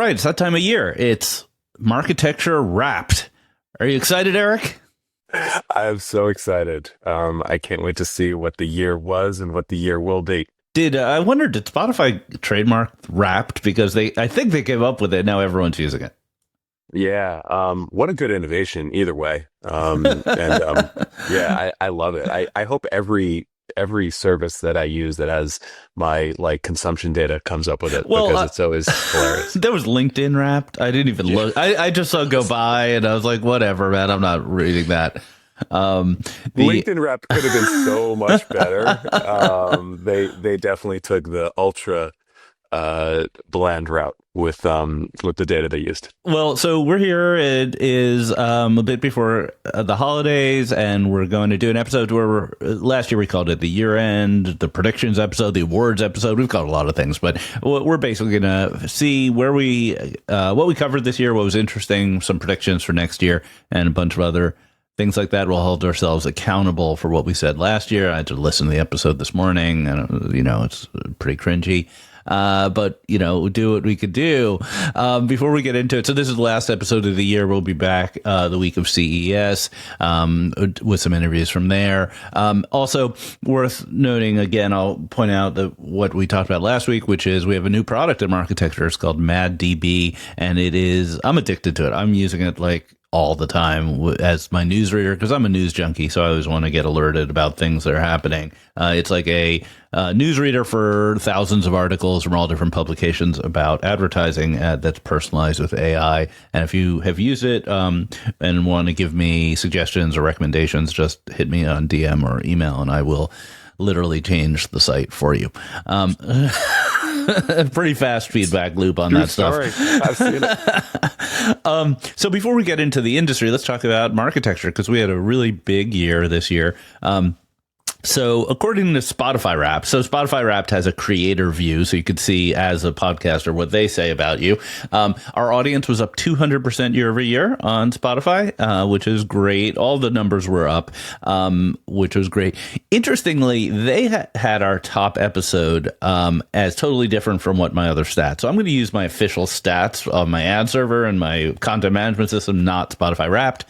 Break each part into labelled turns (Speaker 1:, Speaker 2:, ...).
Speaker 1: right, it's that time of year. It's Marketecture Wrapped. Are you excited, Eric?
Speaker 2: I am so excited. I can't wait to see what the year was and what the year will be.
Speaker 1: I wonder, did Spotify trademark Wrapped? Because I think they gave up with it. Now everyone's using it.
Speaker 2: Yeah. What a good innovation either way. Yeah, I love it. I hope every service that I use that has my consumption data comes up with it, because it's always hilarious.
Speaker 1: There was LinkedIn Wrapped. I didn't even look. I just saw it go by and I was like, whatever, man, I'm not reading that.
Speaker 2: LinkedIn Wrapped could have been so much better. They definitely took the ultra bland route with the data they used.
Speaker 1: Well, so we're here. It is a bit before the holidays, and we're going to do an episode where last year we called it the year end, the predictions episode, the awards episode. We've called a lot of things, but we're basically going to see where what we covered this year, what was interesting, some predictions for next year, and a bunch of other things like that. We'll hold ourselves accountable for what we said last year. I had to listen to the episode this morning, and it's pretty cringy. But do what we could do. Before we get into it, so this is the last episode of the year. We'll be back the week of CES with some interviews from there. Also worth noting, again, I'll point out that what we talked about last week, which is we have a new product in Marketecture. It's called MadDB, and I'm addicted to it. I'm using it all the time as my newsreader, because I'm a news junkie, so I always want to get alerted about things that are happening. It's like a newsreader for thousands of articles from all different publications about advertising that's personalized with AI. And if you have used it and want to give me suggestions or recommendations, just hit me on DM or email, and I will literally change the site for you. Pretty fast feedback loop on that stuff.
Speaker 2: I've seen it.
Speaker 1: So before we get into the industry, let's talk about Marketecture, because we had a really big year this year. So according to Spotify Wrapped, Spotify Wrapped has a creator view, so you could see as a podcaster what they say about you. Our audience was up 200% year over year on Spotify, which is great. All the numbers were up, which was great. Interestingly, they had our top episode as totally different from what my other stats. So I'm going to use my official stats on my ad server and my content management system, not Spotify Wrapped.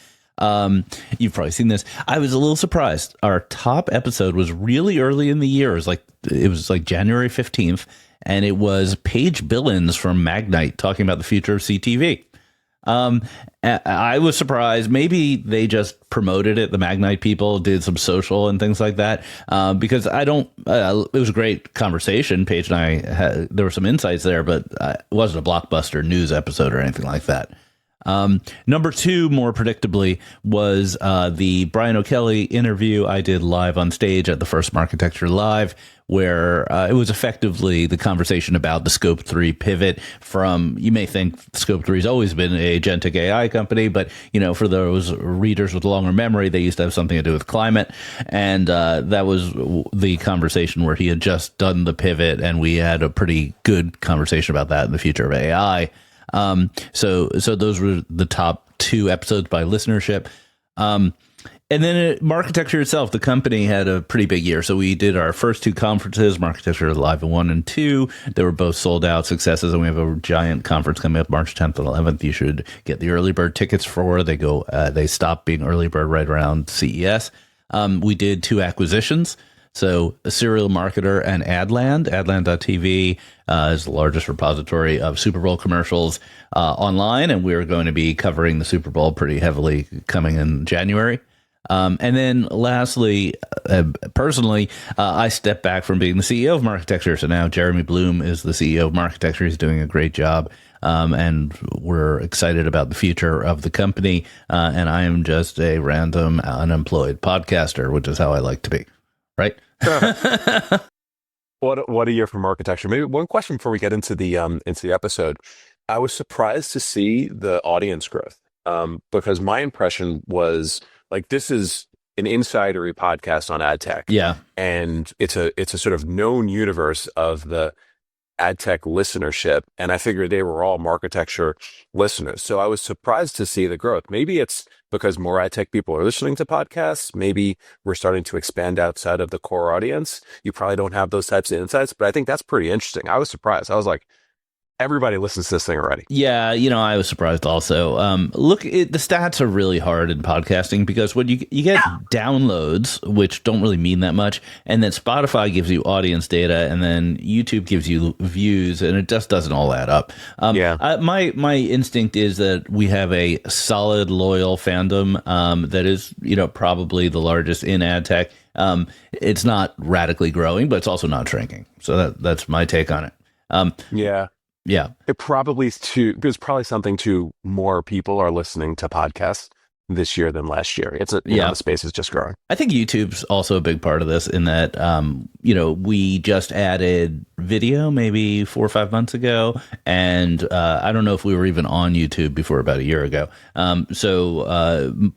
Speaker 1: You've probably seen this. I was a little surprised. Our top episode was really early in the year. It was like January 15th, and it was Paige Billins from Magnite talking about the future of CTV. I was surprised. Maybe they just promoted it. The Magnite people did some social and things like that. Because it was a great conversation. Paige and I there were some insights there, but it wasn't a blockbuster news episode or anything like that. Number two, more predictably, was the Brian O'Kelly interview I did live on stage at the first Marketecture Live, where it was effectively the conversation about the Scope 3 pivot from, you may think Scope 3 has always been an agentic AI company, but, for those readers with longer memory, they used to have something to do with climate. And that was the conversation where he had just done the pivot, and we had a pretty good conversation about that in the future of AI. So those were the top two episodes by listenership. And then at Marketecture itself, the company had a pretty big year. So we did our first two conferences, Marketecture Live 1 and 2. They were both sold out successes, and we have a giant conference coming up March 10th and 11th. You should get the early bird tickets for. They stop being early bird right around CES. We did two acquisitions. So a Serial Marketer and Adland. Adland.tv is the largest repository of Super Bowl commercials online, and we're going to be covering the Super Bowl pretty heavily coming in January. And then lastly, personally, I stepped back from being the CEO of Marketecture. So now Jeremy Bloom is the CEO of Marketecture. He's doing a great job. And we're excited about the future of the company. And I am just a random unemployed podcaster, which is how I like to be. Right.
Speaker 2: What a year for Marketecture. Maybe one question before we get into the episode. I was surprised to see the audience growth, because my impression was this is an insidery podcast on ad tech.
Speaker 1: Yeah,
Speaker 2: and it's a sort of known universe of the ad tech listenership, and I figured they were all Marketecture listeners. So I was surprised to see the growth. Maybe it's because more ad tech people are listening to podcasts. Maybe we're starting to expand outside of the core audience. You probably don't have those types of insights, but I think that's pretty interesting. I was surprised. I was like, Everybody listens to this thing already.
Speaker 1: Yeah, I was surprised also. Look, the stats are really hard in podcasting because when you get downloads, which don't really mean that much, and then Spotify gives you audience data, and then YouTube gives you views, and it just doesn't all add up. My instinct is that we have a solid, loyal fandom that is, probably the largest in ad tech. It's not radically growing, but it's also not shrinking. So that's my take on it.
Speaker 2: Yeah.
Speaker 1: Yeah.
Speaker 2: There's probably something to more people are listening to podcasts this year than last year. The space is just growing.
Speaker 1: I think YouTube's also a big part of this in that, we just added video maybe 4 or 5 months ago. And I don't know if we were even on YouTube before about a year ago. So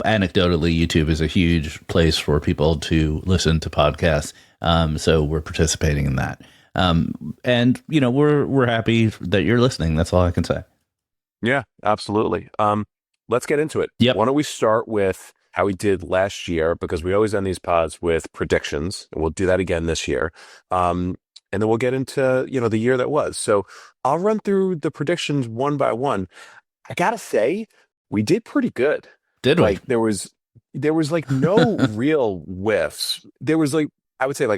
Speaker 1: anecdotally, YouTube is a huge place for people to listen to podcasts. So we're participating in that. And we're happy that you're listening. That's all I can say.
Speaker 2: Yeah, absolutely. Let's get into it.
Speaker 1: Yep.
Speaker 2: Why don't we start with how we did last year, because we always end these pods with predictions, and we'll do that again this year. And then we'll get into, the year that was. So I'll run through the predictions one by one. I gotta say, we did pretty good.
Speaker 1: Did we?
Speaker 2: There was like no real whiffs. There was I would say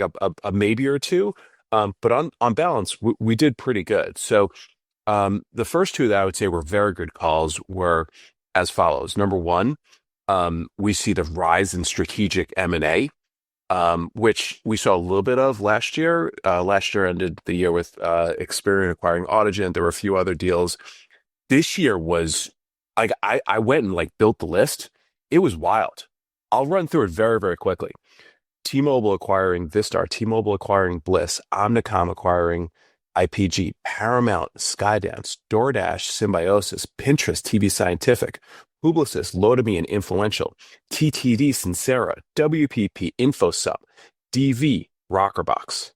Speaker 2: a maybe or two. But on balance, we did pretty good. So the first two that I would say were very good calls were as follows. Number one, we see the rise in strategic M&A, which we saw a little bit of last year. Last year ended the year with Experian acquiring Audigent. There were a few other deals. This year was I went and built the list. It was wild. I'll run through it very, very quickly. T-Mobile acquiring Vistar, T-Mobile acquiring Bliss, Omnicom acquiring IPG, Paramount, Skydance, DoorDash, Symbiosis, Pinterest, TV Scientific, Publicis, Lotame, and Influential, TTD, Sincera, WPP, InfoSub, DV, Rockerbox.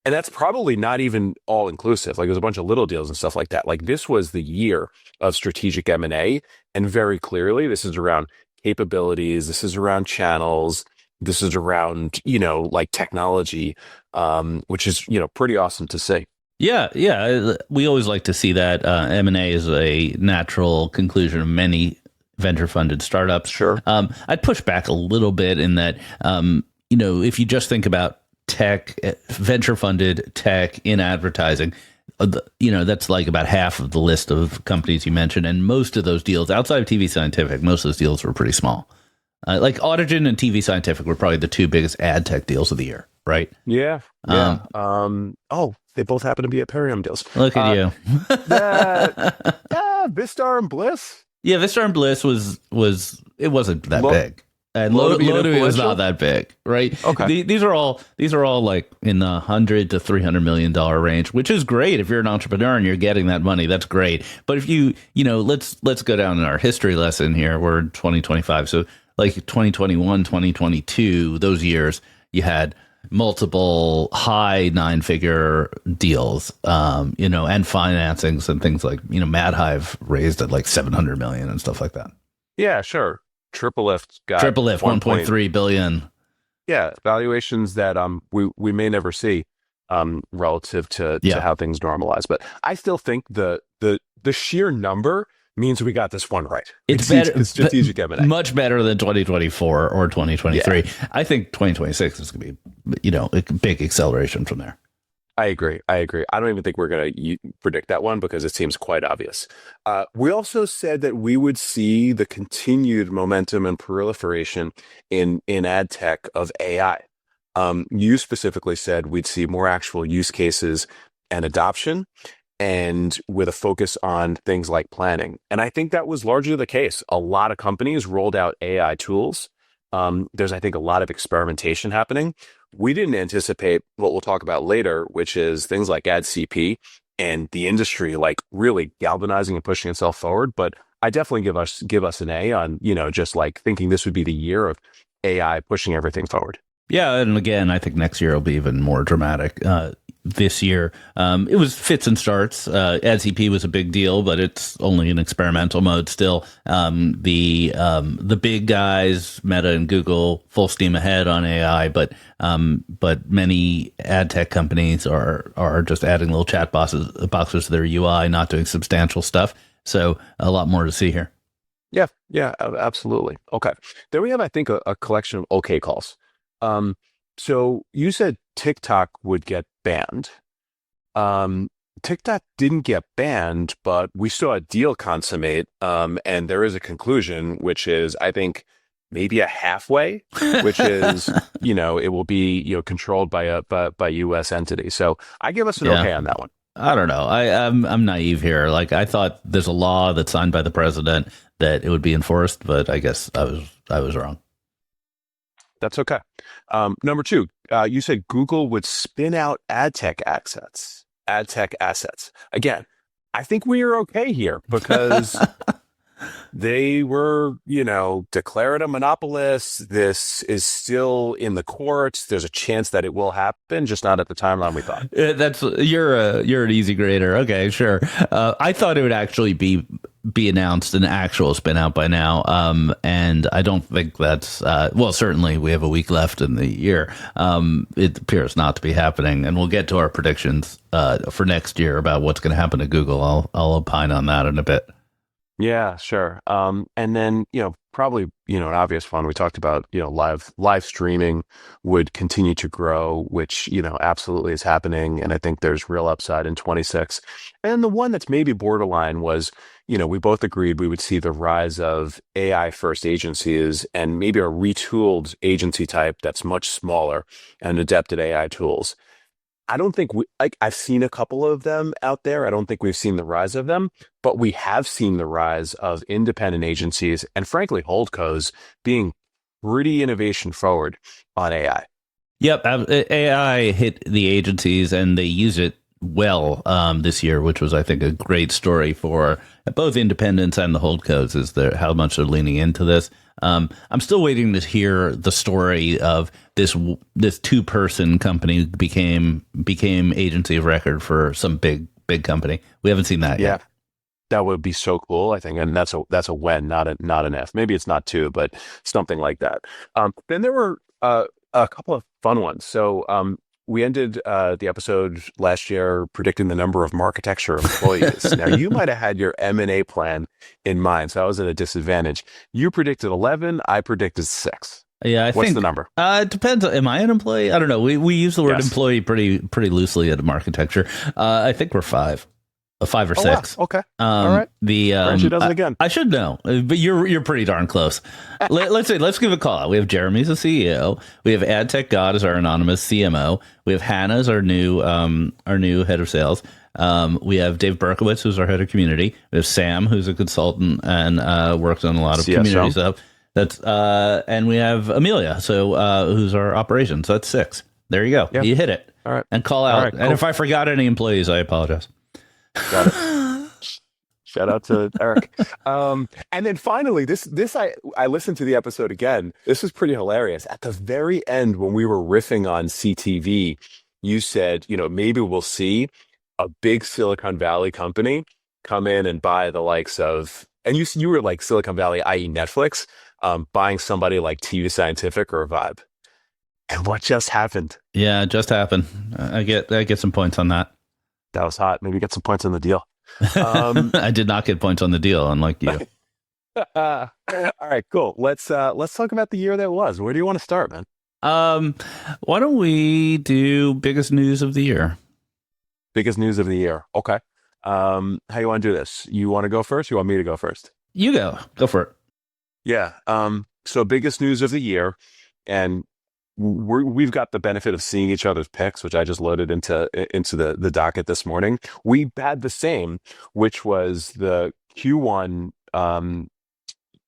Speaker 2: And that's probably not even all inclusive. There's a bunch of little deals and stuff like that. This was the year of strategic M&A. And very clearly, this is around capabilities. This is around channels. This is around, technology, which is, pretty awesome to see.
Speaker 1: Yeah. We always like to see that. M&A is a natural conclusion of many venture-funded startups.
Speaker 2: Sure.
Speaker 1: I'd push back a little bit in that, if you just think about tech, venture-funded tech in advertising, that's about half of the list of companies you mentioned. And most of those deals, outside of TV Scientific, most of those deals were pretty small. Audigent and TV Scientific were probably the two biggest ad tech deals of the year, right?
Speaker 2: Yeah. They both happen to be at Perium deals.
Speaker 1: Look at you.
Speaker 2: Vistar and Bliss.
Speaker 1: Yeah, Vistar and Bliss it wasn't that big. And Lotame was not that big, right?
Speaker 2: Okay.
Speaker 1: These are all in the $100 to $300 million range, which is great if you're an entrepreneur and you're getting that money. That's great. But if let's go down in our history lesson here. We're in 2025, so 2021, 2022, those years, you had multiple high 9-figure deals, and financings and things like, MadHive raised at $700 million and stuff like that.
Speaker 2: Yeah, sure. Triple Lift,
Speaker 1: 1.3 billion.
Speaker 2: Yeah, valuations that we may never see relative to how things normalize. But I still think the sheer number means we got this one right.
Speaker 1: It's better,
Speaker 2: strategic M&A.
Speaker 1: Much better than 2024 or 2023. Yeah. I think 2026 is going to be, a big acceleration from there.
Speaker 2: I agree. I don't even think we're going to predict that one because it seems quite obvious. We also said that we would see the continued momentum and proliferation in ad tech of AI. You specifically said we'd see more actual use cases and adoption, and with a focus on things like planning. And I think that was largely the case. A lot of companies rolled out AI tools. There's, I think, a lot of experimentation happening. We didn't anticipate what we'll talk about later, which is things like AdCP and the industry really galvanizing and pushing itself forward. But I definitely give us an A on, just thinking this would be the year of AI pushing everything forward.
Speaker 1: Yeah. And again, I think next year will be even more dramatic. this year. It was fits and starts. AdCP was a big deal, but it's only in experimental mode still. The big guys, Meta and Google, full steam ahead on AI, but many ad tech companies are just adding little chat boxes to their UI, not doing substantial stuff. So a lot more to see here.
Speaker 2: Yeah, absolutely. Okay. Then we have, I think, a collection of okay calls. So you said TikTok would get banned. TikTok didn't get banned, but we saw a deal consummate, and there is a conclusion, which is, I think, maybe a halfway, which is, it will be, controlled by a U.S. entity. So I give us an okay on that one.
Speaker 1: I don't know. I'm naive here. Like, I thought there's a law that's signed by the president that it would be enforced, but I guess I was wrong.
Speaker 2: That's okay. Number two, you said Google would spin out ad tech assets. Again, I think we are okay here because they were, declared a monopolist. This is still in the courts. There's a chance that it will happen, just not at the timeline we thought.
Speaker 1: You're an easy grader. Okay, sure. I thought it would actually be announced an actual spin out by now. And I don't think that's certainly we have a week left in the year. It appears not to be happening, and we'll get to our predictions for next year about what's going to happen to Google. I'll opine on that in a bit.
Speaker 2: Yeah, sure. And then, probably, an obvious one we talked about, live streaming would continue to grow, which, absolutely is happening. And I think there's real upside in 26. And the one that's maybe borderline was, we both agreed we would see the rise of AI first agencies and maybe a retooled agency type that's much smaller and adept at AI tools. I don't think I've seen a couple of them out there. I don't think we've seen the rise of them, but we have seen the rise of independent agencies and frankly, holdcos being pretty innovation forward on AI.
Speaker 1: Yep. AI hit the agencies and they use it well this year, which was, I think, a great story for both independents and the holdcos, is how much they're leaning into this. I'm still waiting to hear the story of this 2-person company became agency of record for some big company. We haven't seen that yet.
Speaker 2: That would be so cool, I think, and that's a when, not an if. Maybe it's not 2, but something like that. Then there were a couple of fun ones. So we ended the episode last year predicting the number of Marketecture employees. Now, you might have had your M&A plan in mind, so I was at a disadvantage. You predicted 11. I predicted 6.
Speaker 1: Yeah,
Speaker 2: What's the number?
Speaker 1: It depends. Am I an employee? I don't know. We use the word employee pretty loosely at Marketecture. I think we're 5. 5 or 6.
Speaker 2: Wow. Okay. All right. Franchi does it again.
Speaker 1: I should know, but you're pretty darn close. Let's give a call out. We have Jeremy as the CEO. We have AdTech God as our anonymous CMO. We have Hannah as our new head of sales. We have Dave Berkowitz, who's our head of community. We have Sam, who's a consultant and works on a lot of community stuff. And we have Amelia, who's our operations. So that's 6. There you go. Yep. You hit it.
Speaker 2: All right.
Speaker 1: And call out. Right, cool. And if I forgot any employees, I apologize.
Speaker 2: Got it. Shout out to Eric. And then finally, I listened to the episode again. This was pretty hilarious. At the very end, when we were riffing on CTV, you said, maybe we'll see a big Silicon Valley company come in and buy the likes of, and you were like Silicon Valley, i.e. Netflix, buying somebody like TV Scientific or Vibe. And what just happened?
Speaker 1: Yeah, it just happened. I get some points on that.
Speaker 2: That was hot. Maybe get some points on the deal.
Speaker 1: I did not get points on the deal, unlike you.
Speaker 2: All right, cool. Let's talk about the year that was. Where do you want to start, man?
Speaker 1: Why don't we do biggest news of the year?
Speaker 2: Biggest news of the year. Okay. How you want to do this? You want to go first? You want me to go first?
Speaker 1: You go. Go for it.
Speaker 2: Yeah. So biggest news of the year, and we've got the benefit of seeing each other's picks, which I just loaded into the docket this morning. We had the same, which was the Q1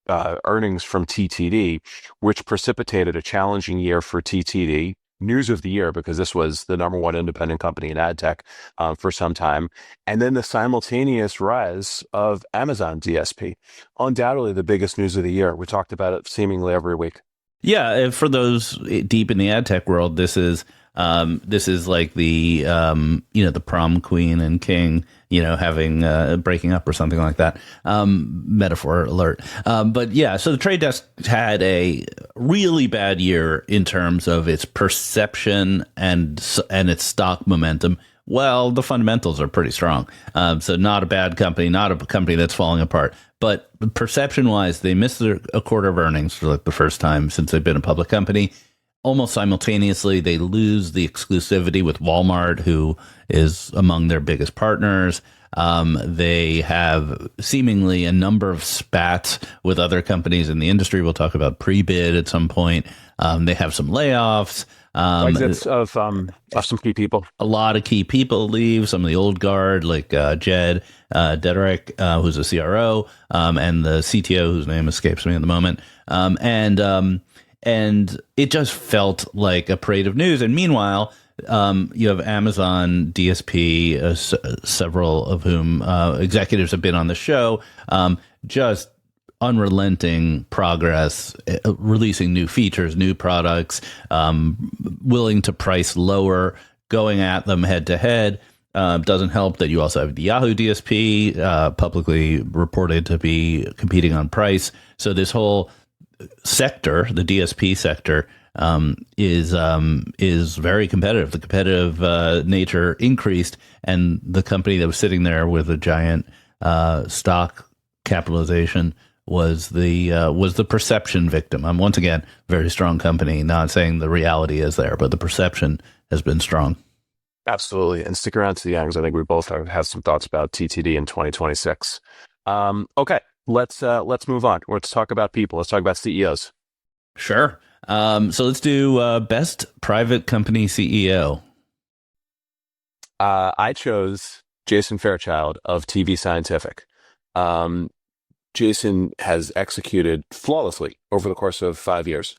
Speaker 2: earnings from TTD, which precipitated a challenging year for TTD. News of the year, because this was the number one independent company in ad tech for some time. And then the simultaneous rise of Amazon DSP. Undoubtedly the biggest news of the year. We talked about it seemingly every week.
Speaker 1: Yeah, for those deep in the ad tech world, this is This is like the the prom queen and king, having breaking up or something like that. Metaphor alert. But yeah, so the Trade Desk had a really bad year in terms of its perception and its stock momentum. Well, the fundamentals are pretty strong. So not a bad company, not a company that's falling apart. But perception-wise, they missed a quarter of earnings for like the first time since they've been a public company. Almost simultaneously, they lose the exclusivity with Walmart, who is among their biggest partners. They have seemingly a number of spats with other companies in the industry. We'll talk about pre-bid at some point. They have some layoffs.
Speaker 2: Exits of some key people.
Speaker 1: A lot of key people leave. Some of the old guard, like Jed Dederick, who's a CRO, and the CTO, whose name escapes me at the moment. And it just felt like a parade of news. And meanwhile, you have Amazon DSP, several of whom executives have been on the show, just unrelenting progress, releasing new features, new products, willing to price lower, going at them head to head. Doesn't help that you also have the Yahoo DSP publicly reported to be competing on price. So this whole sector, the DSP sector, is very competitive. The competitive nature increased, and the company that was sitting there with a giant stock capitalization was the perception victim. I'm once again very strong company. Not saying the reality is there, but the perception has been strong.
Speaker 2: Absolutely, and stick around to the end because I think we both have some thoughts about TTD in 2026. Okay. Let's move on. Let's talk about people. Let's talk about CEOs.
Speaker 1: Sure. So let's do best private company CEO.
Speaker 2: I chose Jason Fairchild of TV Scientific. Jason has executed flawlessly over the course of 5 years.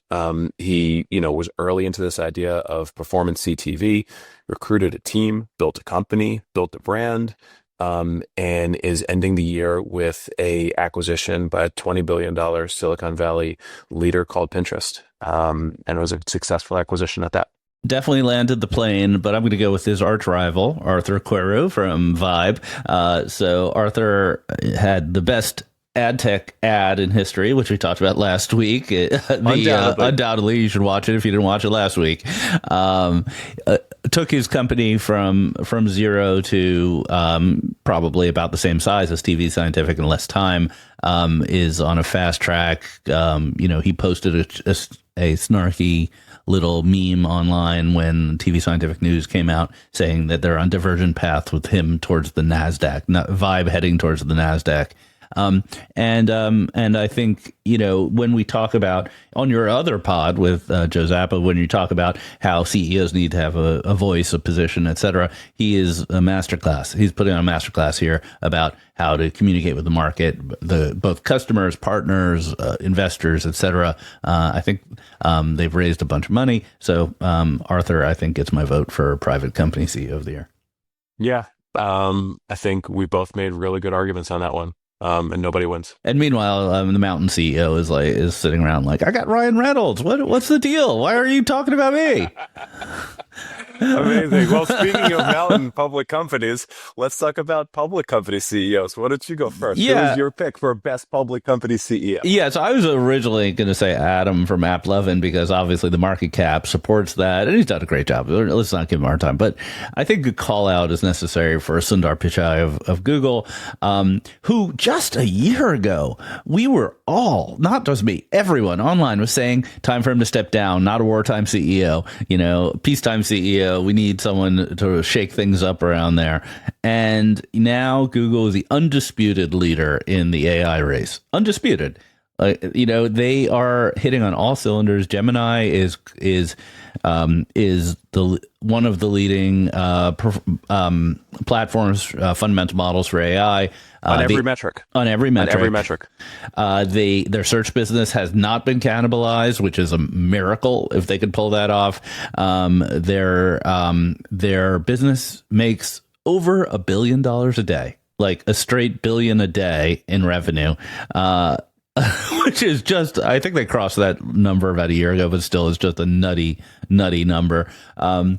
Speaker 2: He, was early into this idea of performance CTV, recruited a team, built a company, built a brand, and is ending the year with a acquisition by a $20 billion Silicon Valley leader called Pinterest. And it was a successful acquisition at that.
Speaker 1: Definitely landed the plane, but I'm going to go with his arch rival, Arthur Queru from Vibe. So Arthur had the best ad tech ad in history, which we talked about last week. Undoubtedly, you should watch it if you didn't watch it last week. Took his company from zero to probably about the same size as TV Scientific in less time. Is on a fast track. He posted a snarky little meme online when TV Scientific News came out saying that they're on divergent paths with him towards the NASDAQ, Vibe heading towards the NASDAQ. And I think, when we talk about on your other pod with Joe Zappa, when you talk about how CEOs need to have a voice, a position, et cetera, he is a masterclass. He's putting on a masterclass here about how to communicate with the market, both customers, partners, investors, et cetera. I think they've raised a bunch of money. So Arthur, I think, gets my vote for private company CEO of the year.
Speaker 2: Yeah. I think we both made really good arguments on that one. And nobody wins.
Speaker 1: And meanwhile, the Mountain CEO is sitting around like, I got Ryan Reynolds. What's the deal? Why are you talking about me?
Speaker 2: Amazing. Well, speaking of Mountain public companies, let's talk about public company CEOs. Why don't you go first?
Speaker 1: Yeah.
Speaker 2: Who was your pick for best public company CEO?
Speaker 1: Yeah, so I was originally going to say Adam from AppLovin because obviously the market cap supports that, and he's done a great job. Let's not give him a hard time. But I think a call out is necessary for Sundar Pichai of Google, who just a year ago, we were all, not just me, everyone online was saying time for him to step down, not a wartime CEO, peacetime CEO. We need someone to shake things up around there. And now Google is the undisputed leader in the AI race. Undisputed. They are hitting on all cylinders. Gemini is the one of the leading platforms, fundamental models for AI.
Speaker 2: On every metric.
Speaker 1: Their search business has not been cannibalized, which is a miracle if they could pull that off. Their business makes over $1 billion a day, like a straight billion a day in revenue. which is just, I think they crossed that number about a year ago, but still is just a nutty number. All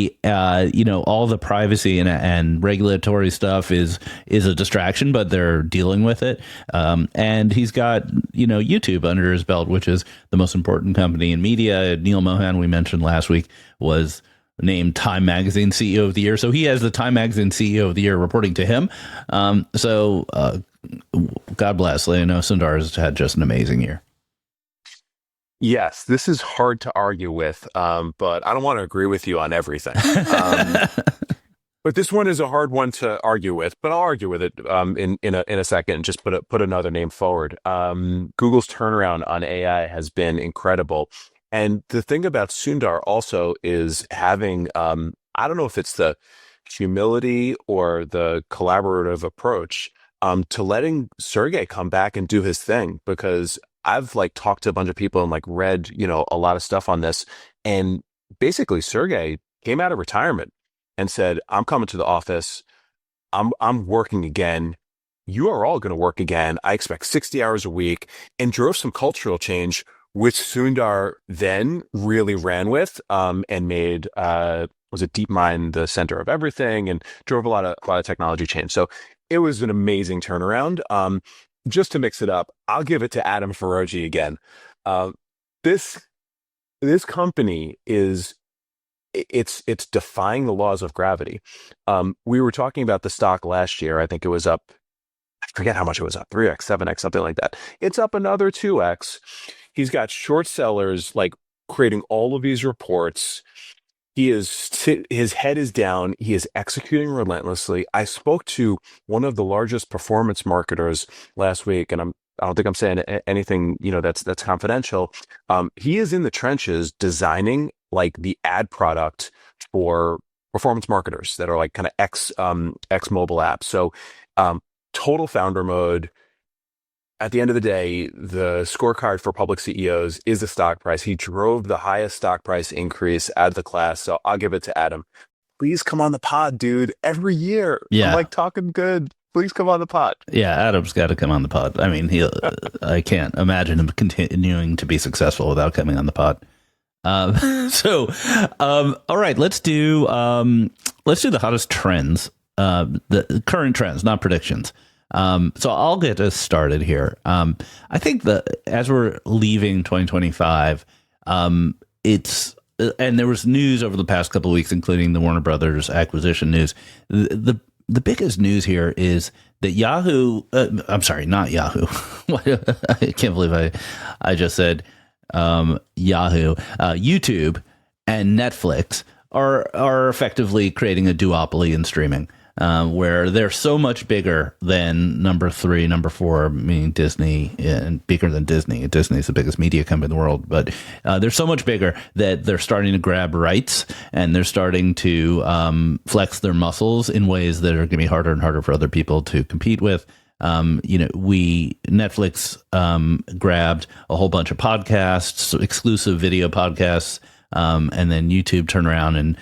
Speaker 1: the privacy and regulatory stuff is a distraction, but they're dealing with it. And he's got, YouTube under his belt, which is the most important company in media. Neil Mohan, we mentioned last week, was named Time Magazine CEO of the Year. So he has the Time Magazine CEO of the Year reporting to him. God bless. I know Sundar has had just an amazing year.
Speaker 2: Yes, this is hard to argue with, but I don't want to agree with you on everything. But this one is a hard one to argue with, but I'll argue with it in a second and just put another name forward. Google's turnaround on AI has been incredible. And the thing about Sundar also is having, I don't know if it's the humility or the collaborative approach to letting Sergey come back and do his thing, because I've talked to a bunch of people and read, a lot of stuff on this. And basically Sergey came out of retirement and said, I'm coming to the office. I'm working again. You are all going to work again. I expect 60 hours a week, and drove some cultural change, which Sundar then really ran with, and made, was it DeepMind the center of everything, and drove a lot of technology change. So it was an amazing turnaround. Just to mix it up, I'll give it to Adam Feroji again. This company it's defying the laws of gravity. We were talking about the stock last year. I think it was up, I forget how much it was up, 3x, 7x, something like that. It's up another 2x. He's got short sellers creating all of these reports. His head is down. He is executing relentlessly. I spoke to one of the largest performance marketers last week, and I don't think I'm saying anything, that's confidential. He is in the trenches designing the ad product for performance marketers that are kind of ex mobile apps. So, total founder mode. At the end of the day, the scorecard for public CEOs is the stock price. He drove the highest stock price increase out of the class. So I'll give it to Adam. Please come on the pod, dude. Every year.
Speaker 1: Yeah.
Speaker 2: I'm talking good. Please come on the pod.
Speaker 1: Yeah, Adam's got to come on the pod. I mean, I can't imagine him continuing to be successful without coming on the pod. All right, let's do the hottest trends, the current trends, not predictions. So I'll get us started here. I think that as we're leaving 2025, and there was news over the past couple of weeks, including the Warner Brothers acquisition news. The biggest news here is that Yahoo, I'm sorry, not Yahoo. I can't believe I just said Yahoo, YouTube and Netflix are effectively creating a duopoly in streaming. Where they're so much bigger than number 3, number 4, meaning Disney, and bigger than Disney. Disney's the biggest media company in the world, but they're so much bigger that they're starting to grab rights, and they're starting to flex their muscles in ways that are going to be harder and harder for other people to compete with. Netflix grabbed a whole bunch of podcasts, exclusive video podcasts, and then YouTube turned around and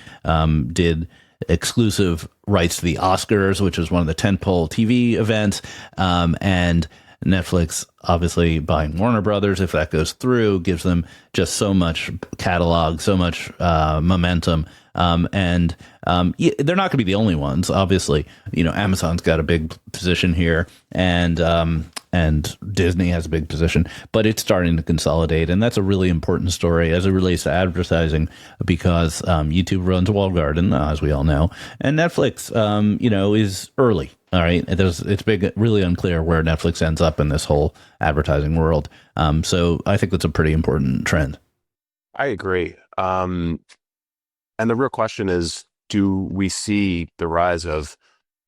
Speaker 1: did exclusive rights to the Oscars, which was one of the tentpole TV events, and Netflix obviously buying Warner Brothers, if that goes through, gives them just so much catalog, so much momentum, and they're not going to be the only ones. Obviously, Amazon's got a big position here, and Disney has a big position, but it's starting to consolidate. And that's a really important story as it relates to advertising, because YouTube runs walled garden, as we all know, and Netflix, is early. All right. It's really unclear where Netflix ends up in this whole advertising world. So I think that's a pretty important trend.
Speaker 2: I agree. And the real question is, do we see the rise of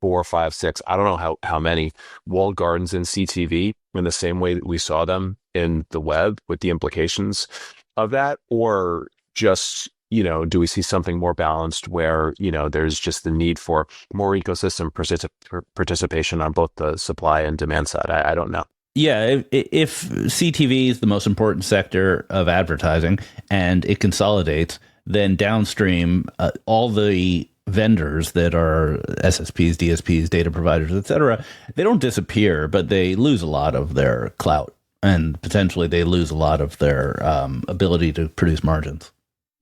Speaker 2: 4, 5, 6, I don't know how many walled gardens in CTV in the same way that we saw them in the web, with the implications of that? Or just, do we see something more balanced where, there's just the need for more ecosystem participation on both the supply and demand side? I don't know.
Speaker 1: Yeah, if CTV is the most important sector of advertising and it consolidates, then downstream, all the vendors that are SSPs, DSPs, data providers, et cetera, they don't disappear, but they lose a lot of their clout. and potentially they lose a lot of their ability to produce margins.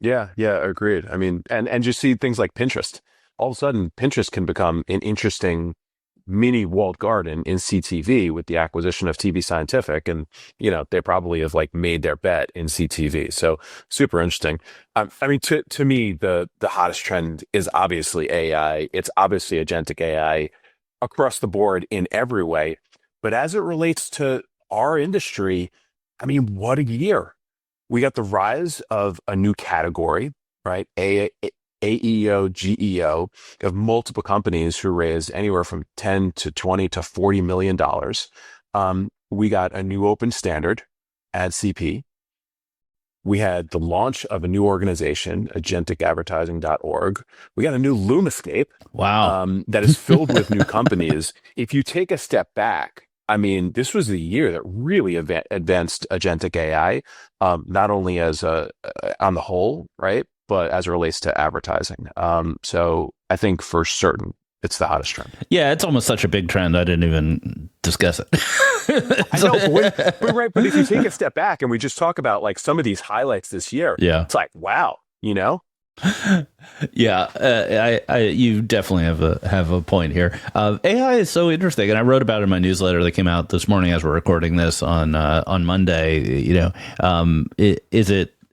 Speaker 2: Yeah, yeah, agreed. I mean, and you see things like Pinterest. All of a sudden, Pinterest can become an interesting mini walled garden in CTV with the acquisition of TV Scientific, and they probably have like made their bet in CTV. So super interesting. I mean, to me, the hottest trend is obviously AI. It's obviously agentic AI across the board in every way. But as it relates to our industry, I mean, what a year. We got the rise of a new category, right? AEO, GEO, of multiple companies who raised anywhere from 10 to 20 to $40 million. We got a new open standard, AdCP. We had the launch of a new organization, agenticadvertising.org. We got a new Lumascape.
Speaker 1: Wow.
Speaker 2: That is filled with new companies. If you take a step back, I mean, this was the year that really advanced agentic AI, not only as on the whole, right, but as it relates to advertising. So I think for certain, it's the hottest trend.
Speaker 1: Yeah, it's almost such a big trend. I didn't even discuss it.
Speaker 2: I know, but right. But if you take a step back and we just talk about like some of these highlights this year,
Speaker 1: yeah,
Speaker 2: it's like, wow,
Speaker 1: Yeah, you definitely have a point here. AI is so interesting, and I wrote about it in my newsletter that came out this morning as we're recording this on Monday.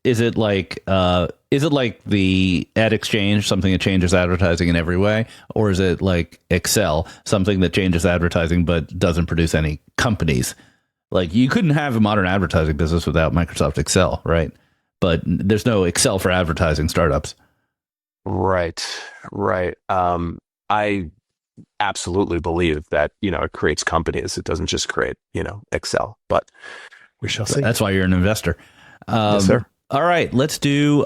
Speaker 1: Is it like the ad exchange, something that changes advertising in every way, or is it like Excel, something that changes advertising but doesn't produce any companies? Like you couldn't have a modern advertising business without Microsoft Excel, right? But there's no Excel for advertising startups.
Speaker 2: Right. I absolutely believe that, it creates companies. It doesn't just create, Excel, but we shall see.
Speaker 1: That's why you're an investor.
Speaker 2: Yes, sir.
Speaker 1: All right, let's do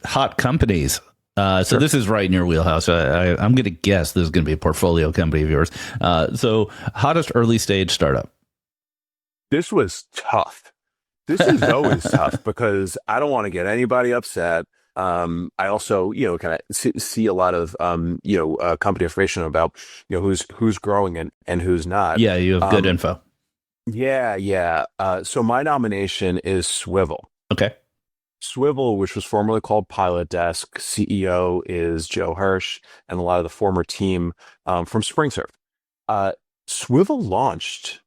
Speaker 1: hot companies. So
Speaker 2: Sure.
Speaker 1: This is right in your wheelhouse. I'm going to guess this is going to be a portfolio company of yours. So hottest early stage startup.
Speaker 2: This was tough. This is always tough because I don't want to get anybody upset. I also, kind of see a lot of, company information about, who's growing and who's not.
Speaker 1: Yeah, you have good info.
Speaker 2: Yeah. So my nomination is Swivel.
Speaker 1: Okay.
Speaker 2: Swivel, which was formerly called Pilot Desk. CEO is Joe Hirsch and a lot of the former team from SpringServe. Swivel launched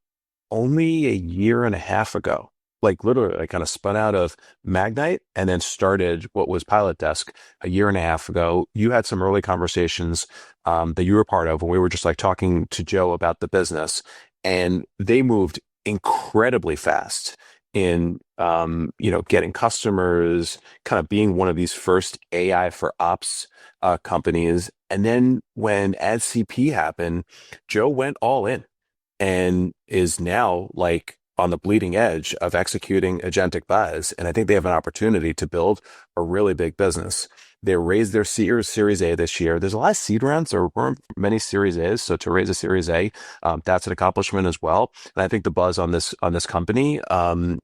Speaker 2: only a year and a half ago. Like literally, I kind of spun out of Magnite and then started what was Pilot Desk a year and a half ago. You had some early conversations that you were part of when we were just like talking to Joe about the business, and they moved incredibly fast in getting customers, kind of being one of these first AI for ops companies. And then when AdCP happened, Joe went all in and is now like on the bleeding edge of executing agentic buys. And I think they have an opportunity to build a really big business. They raised their Series A this year. There's a lot of seed rounds. There weren't many Series A's. So to raise a Series A, that's an accomplishment as well. And I think the buzz on this company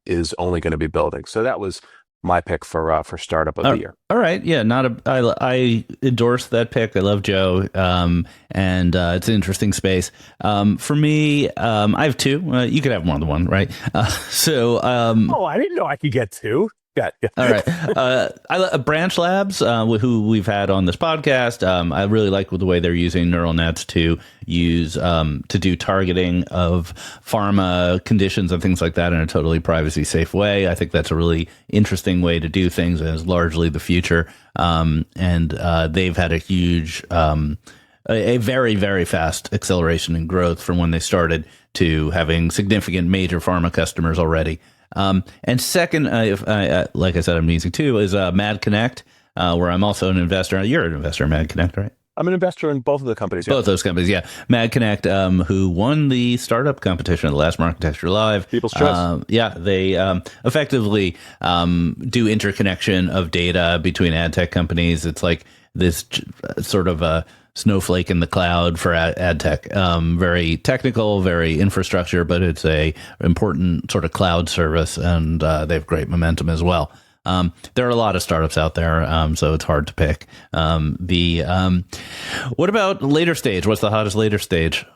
Speaker 2: is only going to be building. So that was my pick for startup of the year.
Speaker 1: All right. Yeah. I endorse that pick. I love Joe. And it's an interesting space. For me, I have two. You could have more than one, right?
Speaker 2: I didn't know I could get two. Yeah.
Speaker 1: All right. Branch Labs, who we've had on this podcast. I really like the way they're using neural nets to do targeting of pharma conditions and things like that in a totally privacy safe way. I think that's a really interesting way to do things, and is largely the future. And they've had a huge, a very, very fast acceleration in growth from when they started to having significant major pharma customers already. And second, like I said, I'm using too, is Mad Connect, where I'm also an investor. You're an investor in Mad Connect, right?
Speaker 2: I'm an investor in both of the companies. Yeah.
Speaker 1: Both those companies, yeah. Mad Connect, who won the startup competition at the last Marketecture Live.
Speaker 2: People's Choice.
Speaker 1: They effectively do interconnection of data between ad tech companies. It's like this sort of a snowflake in the cloud for ad tech. Very technical, very infrastructure, but it's a important sort of cloud service, and they have great momentum as well. There are a lot of startups out there, so it's hard to pick. What about later stage? What's the hottest later stage?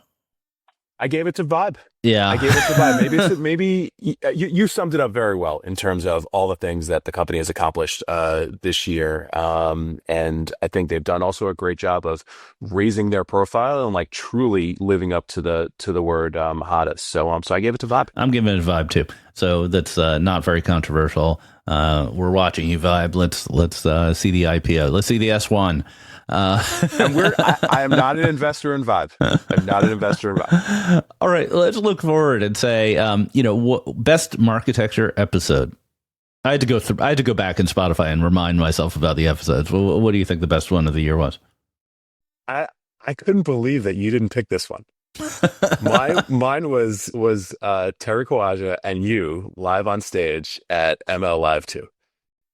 Speaker 2: I gave it to Vibe.
Speaker 1: Yeah.
Speaker 2: I gave it to Vibe. Maybe you summed it up very well in terms of all the things that the company has accomplished this year. And I think they've done also a great job of raising their profile and like truly living up to the word hottest. So I gave it to Vibe.
Speaker 1: I'm giving it a Vibe too. So that's not very controversial. We're watching you, Vibe. Let's see the IPO. Let's see the S1.
Speaker 2: And I am not an investor in Vibe. I'm not an investor in Vibe.
Speaker 1: All right, let's look forward and say, best Marketecture episode. I had to go back in Spotify and remind myself about the episodes. What do you think the best one of the year was?
Speaker 2: I couldn't believe that you didn't pick this one. Mine was Terry Kawaja and you live on stage at ML Live 2.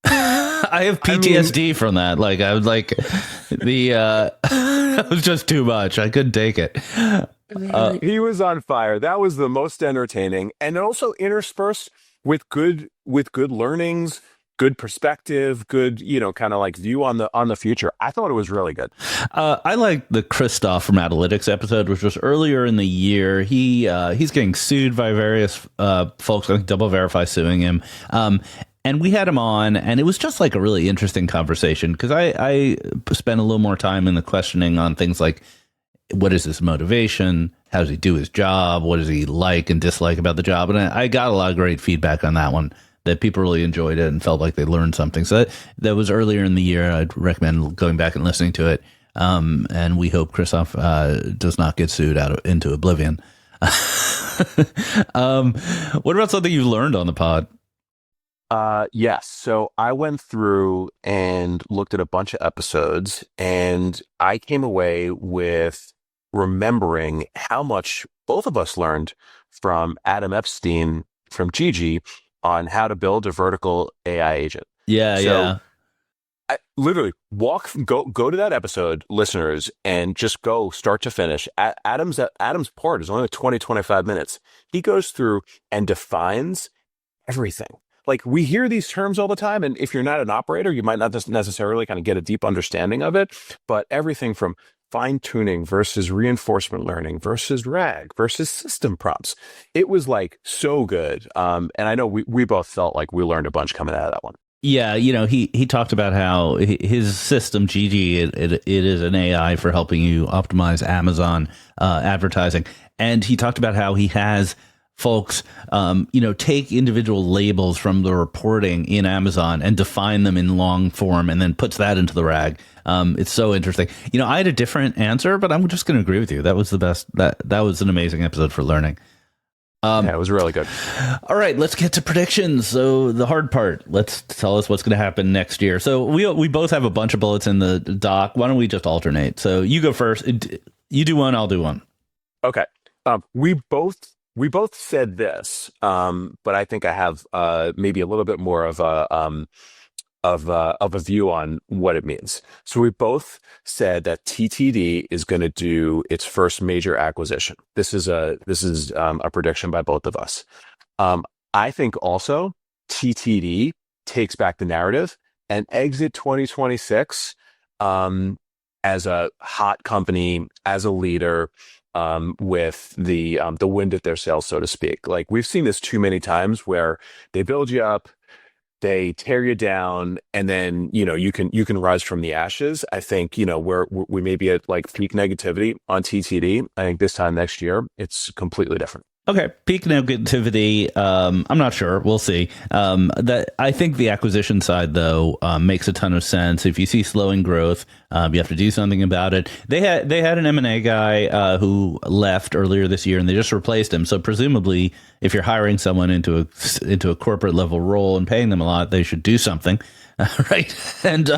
Speaker 1: I have PTSD from that. Like I was like it was just too much. I couldn't take it.
Speaker 2: He was on fire. That was the most entertaining, and also interspersed with good learnings, good perspective, good kind of like view on the future. I thought it was really good.
Speaker 1: I like the Christoph from Analytics episode, which was earlier in the year. He's getting sued by various folks. I think Double Verify suing him. And we had him on, and it was just like a really interesting conversation because I spent a little more time in the questioning on things like, what is his motivation? How does he do his job? What does he like and dislike about the job? And I got a lot of great feedback on that one, that people really enjoyed it and felt like they learned something. So that was earlier in the year. I'd recommend going back and listening to it. And we hope Christoph does not get sued into oblivion. What about something you learned on the pod?
Speaker 2: Yes. So I went through and looked at a bunch of episodes, and I came away with remembering how much both of us learned from Adam Epstein from Gigi on how to build a vertical AI agent.
Speaker 1: Yeah.
Speaker 2: I literally go to that episode, listeners, and just go start to finish. Adam's part is only 25 minutes. He goes through and defines everything. Like, we hear these terms all the time, and if you're not an operator, you might not necessarily kind of get a deep understanding of it, but everything from fine-tuning versus reinforcement learning versus RAG versus system prompts. It was like so good. And I know we both felt like we learned a bunch coming out of that one.
Speaker 1: Yeah, he talked about how his system, GG, it is an AI for helping you optimize Amazon advertising. And he talked about how he has folks, take individual labels from the reporting in Amazon and define them in long form and then puts that into the RAG. It's so interesting. I had a different answer, but I'm just going to agree with you. That was the best. That was an amazing episode for learning.
Speaker 2: Yeah, it was really good.
Speaker 1: All right, let's get to predictions. So the hard part, let's tell us what's going to happen next year. So we both have a bunch of bullets in the doc. Why don't we just alternate? So you go first. You do one, I'll do one.
Speaker 2: Okay. We both said this, but I think I have maybe a little bit more of a view on what it means. So we both said that TTD is going to do its first major acquisition. This is a prediction by both of us. I think also TTD takes back the narrative and exit 2026 as a hot company, as a leader, with the wind at their sails, so to speak. Like, we've seen this too many times where they build you up, they tear you down, and then you can rise from the ashes. I think we may be at like peak negativity on TTD. I think this time next year it's completely different.
Speaker 1: Okay, peak negativity. I'm not sure. We'll see. That I think the acquisition side though makes a ton of sense. If you see slowing growth, you have to do something about it. They had an M&A guy who left earlier this year, and they just replaced him. So presumably, if you're hiring someone into a corporate level role and paying them a lot, they should do something. Right, and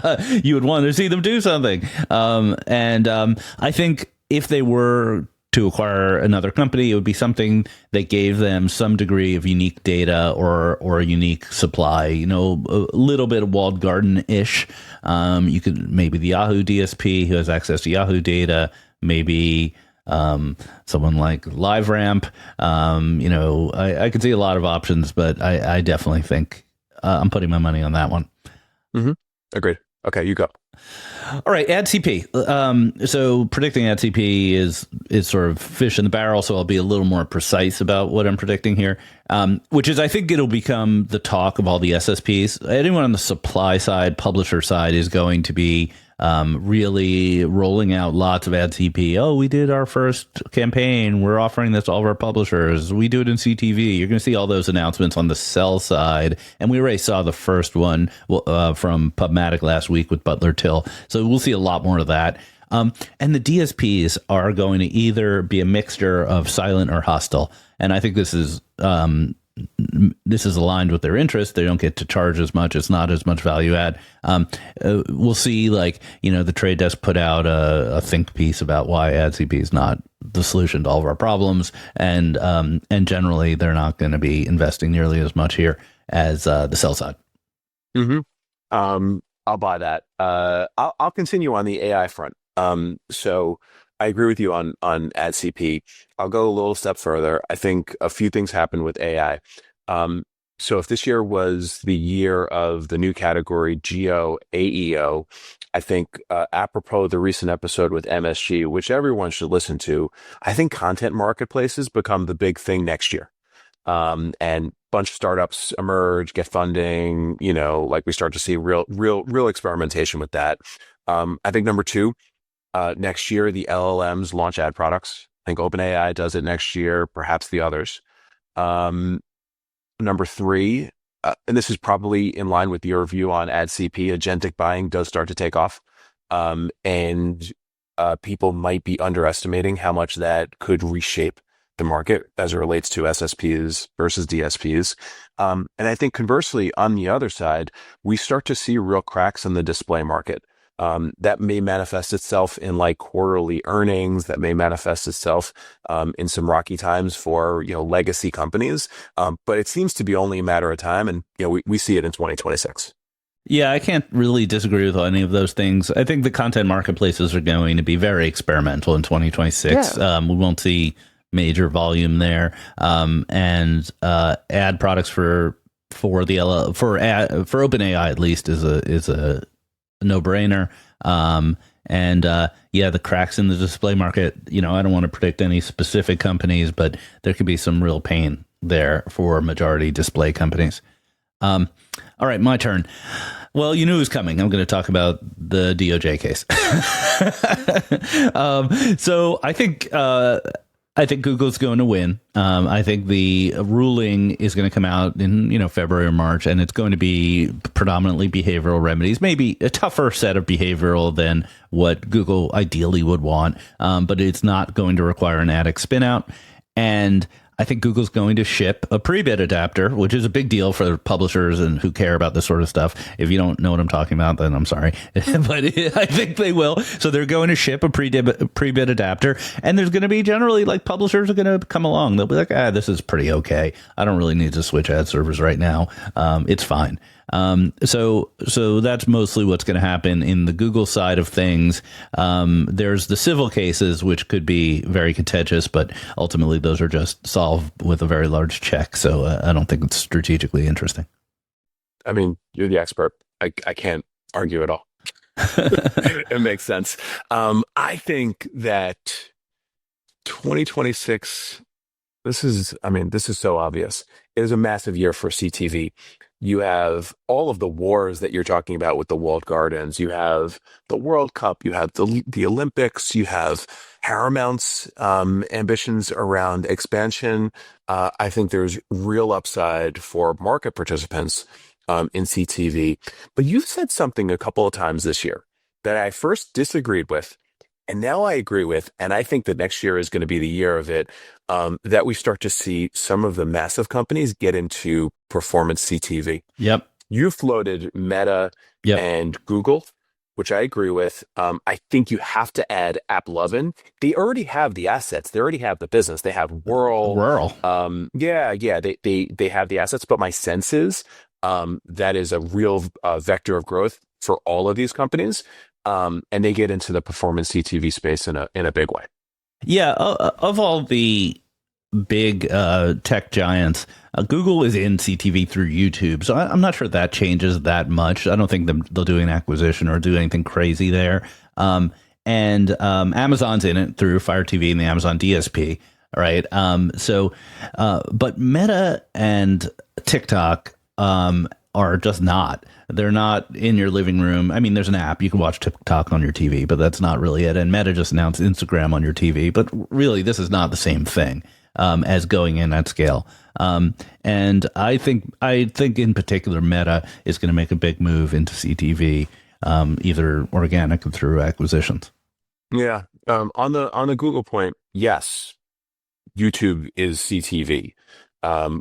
Speaker 1: you would want to see them do something. I think if they were to acquire another company, it would be something that gave them some degree of unique data or a unique supply, a little bit of walled garden-ish. You could maybe the Yahoo DSP who has access to Yahoo data, maybe someone like LiveRamp. I could see a lot of options, but I definitely think I'm putting my money on that one.
Speaker 2: Mm-hmm. Agreed. Okay, you go.
Speaker 1: All right, ad CP. So predicting ad CP is sort of fish in the barrel. So I'll be a little more precise about what I'm predicting here, which is I think it'll become the talk of all the SSPs. Anyone on the supply side, publisher side, is going to be really rolling out lots of ad CP. Oh, we did our first campaign. We're offering this to all of our publishers. We do it in CTV. You're going to see all those announcements on the sell side. And we already saw the first one from Pubmatic last week with Butler Till. So we'll see a lot more of that. And the DSPs are going to either be a mixture of silent or hostile. And I think this is aligned with their interest. They don't get to charge as much. It's not as much value add. We'll see, the Trade Desk put out a think piece about why ad CP is not the solution to all of our problems. And generally, they're not going to be investing nearly as much here as the sell side.
Speaker 2: Mm-hmm. I'll buy that. I'll continue on the AI front. So I agree with you on ad CP. I'll go a little step further. I think a few things happened with AI. So if this year was the year of the new category Geo AEO, I think apropos the recent episode with MSG, which everyone should listen to, I think content marketplaces become the big thing next year. And bunch of startups emerge, get funding, we start to see real experimentation with that. I think number two, next year, the LLMs launch ad products. I think OpenAI does it next year, perhaps the others. Number three, and this is probably in line with your view on ad CP, agentic buying does start to take off. And people might be underestimating how much that could reshape the market as it relates to SSPs versus DSPs. And I think conversely, on the other side, we start to see real cracks in the display market. That may manifest itself in quarterly earnings. That may manifest itself in some rocky times for legacy companies. But it seems to be only a matter of time, and we see it in 2026.
Speaker 1: Yeah, I can't really disagree with any of those things. I think the content marketplaces are going to be very experimental in 2026.
Speaker 2: Yeah.
Speaker 1: We won't see major volume there, and ad products for OpenAI at least is a no-brainer. The cracks in the display market, I don't want to predict any specific companies, but there could be some real pain there for majority display companies. All right, my turn. Well, you knew it was coming. I'm going to talk about the DOJ case. So I think Google's going to win. I think the ruling is going to come out in February or March, and it's going to be predominantly behavioral remedies, maybe a tougher set of behavioral than what Google ideally would want, but it's not going to require an ADDIC spinout. And I think Google's going to ship a pre-bid adapter, which is a big deal for publishers and who care about this sort of stuff. If you don't know what I'm talking about, then I'm sorry. But I think they will. So they're going to ship a pre-bid adapter. And there's going to be generally publishers are going to come along. They'll be like, this is pretty okay. I don't really need to switch ad servers right now. It's fine. So that's mostly what's going to happen in the Google side of things. There's the civil cases, which could be very contentious, but ultimately those are just solved with a very large check. So I don't think it's strategically interesting.
Speaker 2: I mean, you're the expert. I can't argue at all. It makes sense. I think that 2026, this is so obvious. It is a massive year for CTV. You have all of the wars that you're talking about with the walled gardens. You have the World Cup. You have the Olympics. You have Paramount's ambitions around expansion. I think there's real upside for market participants in CTV. But you've said something a couple of times this year that I first disagreed with, and now I agree with, and I think that next year is going to be the year of it, that we start to see some of the massive companies get into performance CTV.
Speaker 1: Yep.
Speaker 2: You floated Meta and Google, which I agree with. I think you have to add AppLovin. They already have the assets. They already have the business. They have Whirl. They have the assets, but my sense is that is a real vector of growth for all of these companies. And they get into the performance CTV space in a big way.
Speaker 1: Yeah, of all the big tech giants. Google is in CTV through YouTube, so I'm not sure that changes that much. I don't think they'll do an acquisition or do anything crazy there. And Amazon's in it through Fire TV and the Amazon DSP, right? But Meta and TikTok are just not. They're not in your living room. I mean, there's an app. You can watch TikTok on your TV, but that's not really it. And Meta just announced Instagram on your TV. But really, this is not the same thing as going in at scale. And I think in particular, Meta is going to make a big move into CTV, either organic or through acquisitions.
Speaker 2: Yeah. On the Google point, yes, YouTube is CTV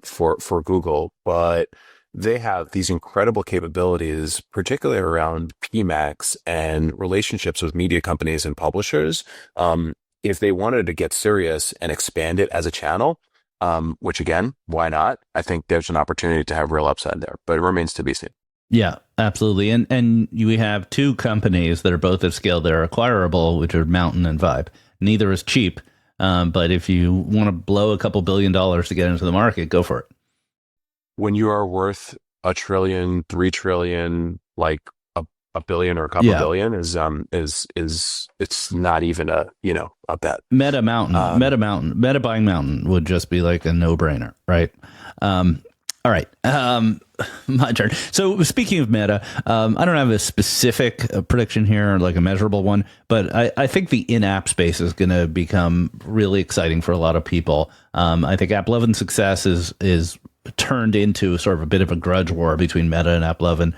Speaker 2: for Google, but they have these incredible capabilities, particularly around PMAX and relationships with media companies and publishers. If they wanted to get serious and expand it as a channel, which again, why not? I think there's an opportunity to have real upside there, but it remains to be seen.
Speaker 1: Yeah, absolutely. And we have two companies that are both at scale that are acquirable, which are Mountain and Vibe. Neither is cheap, but if you want to blow a couple $1 billion to get into the market, go for it.
Speaker 2: When you are worth $1 trillion, $3 trillion, like a billion or a couple billion is it's not even a bet.
Speaker 1: Meta buying Mountain would just be like a no-brainer, right? All right. My turn. So speaking of Meta, I don't have a specific prediction here, like a measurable one, but I think the in-app space is going to become really exciting for a lot of people. I think AppLovin's success is turned into sort of a bit of a grudge war between Meta and AppLovin.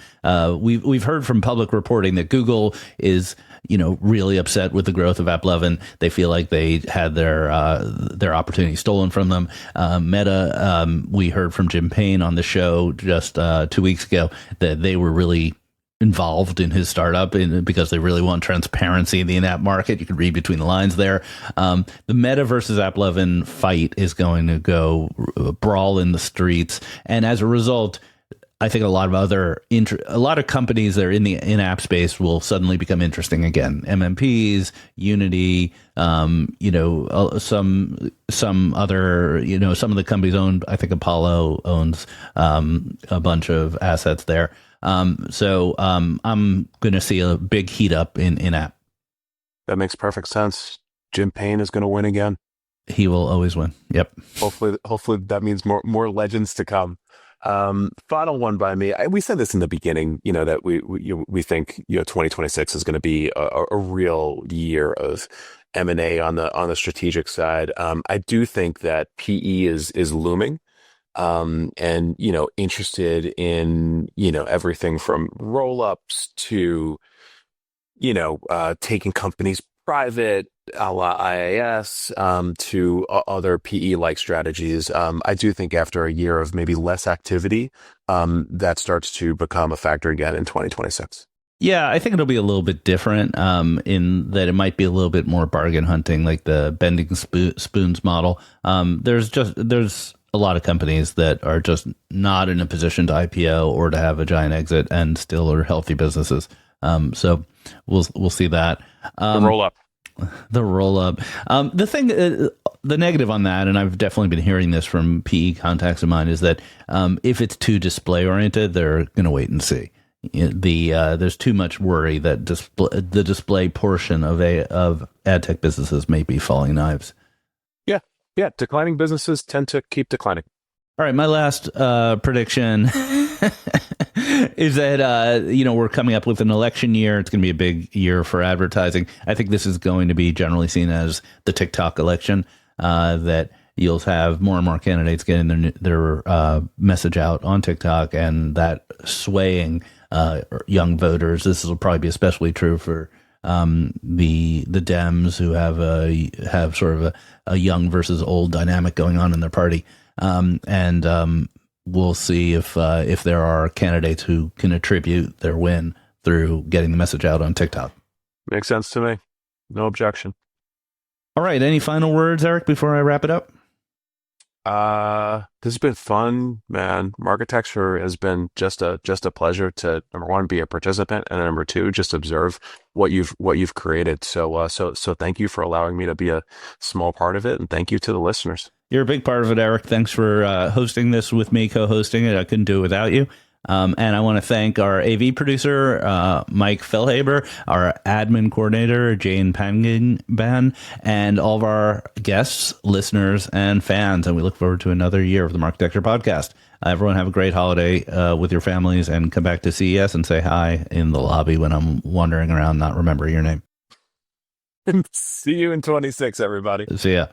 Speaker 1: We've heard from public reporting that Google is really upset with the growth of AppLovin. They feel like they had their opportunity stolen from them. Meta, we heard from Jim Payne on the show just 2 weeks ago that they were really involved in his startup because they really want transparency in the in-app market. You can read between the lines there. The Meta versus AppLovin fight is going to go brawl in the streets, and as a result, I think a lot of companies that are in the in-app space will suddenly become interesting again. MMPs, Unity, some other, some of the companies owned. I think Apollo owns a bunch of assets there. So I'm going to see a big heat up in app.
Speaker 2: That makes perfect sense. Jim Payne is going to win again.
Speaker 1: He will always win. Yep.
Speaker 2: Hopefully that means more legends to come. Final one by me. We said this in the beginning, that we think 2026 is going to be a real year of M&A on the strategic side. I do think that PE is looming. And interested in everything from roll-ups to taking companies private, a la IAS, to other PE-like strategies. I do think after a year of maybe less activity, that starts to become a factor again in 2026.
Speaker 1: Yeah, I think it'll be a little bit different in that it might be a little bit more bargain hunting, like the bending spoons model. There's a lot of companies that are just not in a position to IPO or to have a giant exit and still are healthy businesses. So we'll see that. The roll up. The thing, the negative on that, and I've definitely been hearing this from PE contacts of mine, is that if it's too display oriented, they're going to wait and see. There's too much worry that the display portion of ad tech businesses may be falling knives.
Speaker 2: Yeah, declining businesses tend to keep declining.
Speaker 1: All right, my last prediction is that we're coming up with an election year. It's going to be a big year for advertising. I think this is going to be generally seen as the TikTok election, that you'll have more and more candidates getting their message out on TikTok, and that swaying young voters. This will probably be especially true for the Dems, who have sort of a young versus old dynamic going on in their party. And we'll see if there are candidates who can attribute their win through getting the message out on TikTok.
Speaker 2: Makes sense to me. No objection.
Speaker 1: All right. Any final words, Eric, before I wrap it up?
Speaker 2: This has been fun, man. Marketecture has been just a pleasure to, number one, be a participant, and number two, just observe what you've created. So thank you for allowing me to be a small part of it, and thank you to the listeners.
Speaker 1: You're a big part of it, Eric. Thanks for hosting this with me, co-hosting it. I couldn't do it without you. And I want to thank our AV producer, Mike Fellhaber, our admin coordinator, Jane Pangban, and all of our guests, listeners, and fans. And we look forward to another year of the Marketecture podcast. Everyone have a great holiday with your families, and come back to CES and say hi in the lobby when I'm wandering around not remembering your name.
Speaker 2: See you in 26, everybody.
Speaker 1: See ya.